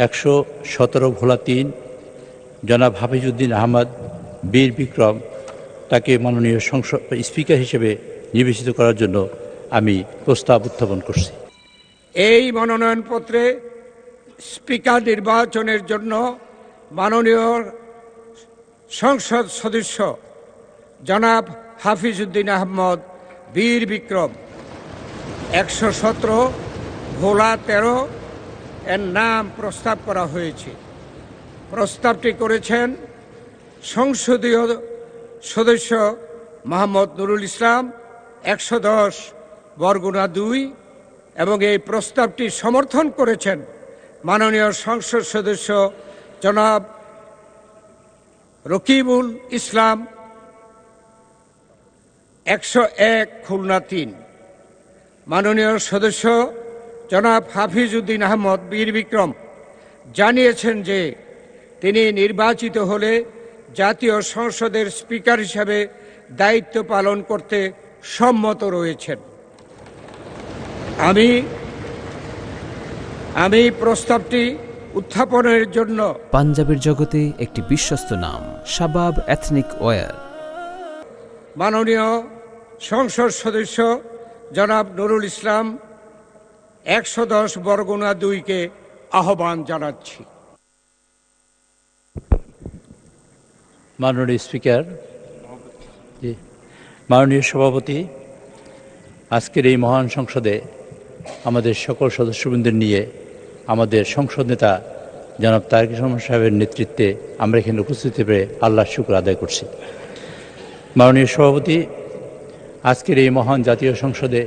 117 ভোলা 3 জনাব হাফিজউদ্দিন আহমদ বীর বিক্রম তাকে মাননীয় সংসদ স্পিকার হিসেবে নির্বাচিত করার জন্য আমি প্রস্তাব উত্থাপন করছি। এই মনোনয়নপত্রে স্পিকার নির্বাচনের জন্য মাননীয় সংসদ সদস্য জনাব হাফিজউদ্দিন আহমদ বীর বিক্রম 117 ভোলা 13 এর নাম প্রস্তাব করা হয়েছে। প্রস্তাবটি করেছেন সংসদীয় সদস্য মোহাম্মদ নুরুল ইসলাম 110 বরগুনা 2 এবং এই প্রস্তাবটি সমর্থন করেছেন মাননীয় সংসদ সদস্য জনাব রকিবুল ইসলাম 101 খুলনা 3। মাননীয় সদস্য জনাব হাফিজউদ্দিন আহমদ বীর বিক্রম জানিয়েছেন যে তিনি নির্বাচিত হলে জাতীয় সংসদের স্পিকার হিসাবে দায়িত্ব পালন করতে সম্মত রয়েছেন। আমি প্রস্তাবটি উত্থাপনের জন্য পাঞ্জাবের জগতে একটি বিশ্বস্ত নাম শাবাব এথনিক ওয়্যার মাননীয় সংসদ সদস্য জনাব নুরুল ইসলাম 110 বরগুনা 2-কে আহ্বান জানাচ্ছি। মাননীয় স্পিকার, মাননীয় সভাপতি, আজকের এই মহান সংসদে আমাদের সকল সদস্যবৃন্দের নিয়ে আমাদের সংসদ নেতা জনাব তারেক রহমান সাহেবের নেতৃত্বে আমরা এখানে উপস্থিত হয়ে আল্লাহর শুকর আদায় করছি। মাননীয় সভাপতি, আজকের এই মহান জাতীয় সংসদে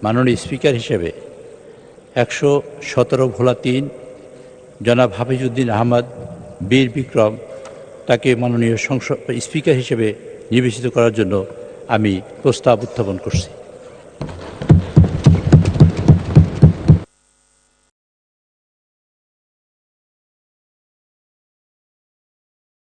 মাননীয় স্পিকার হিসেবে 117 ভোলা 3 জনাব হাফিজউদ্দিন আহমদ বীর বিক্রম তাকে মাননীয় সংসদ স্পিকার হিসেবে নির্বাচিত করার জন্য আমি প্রস্তাব উত্থাপন করছি।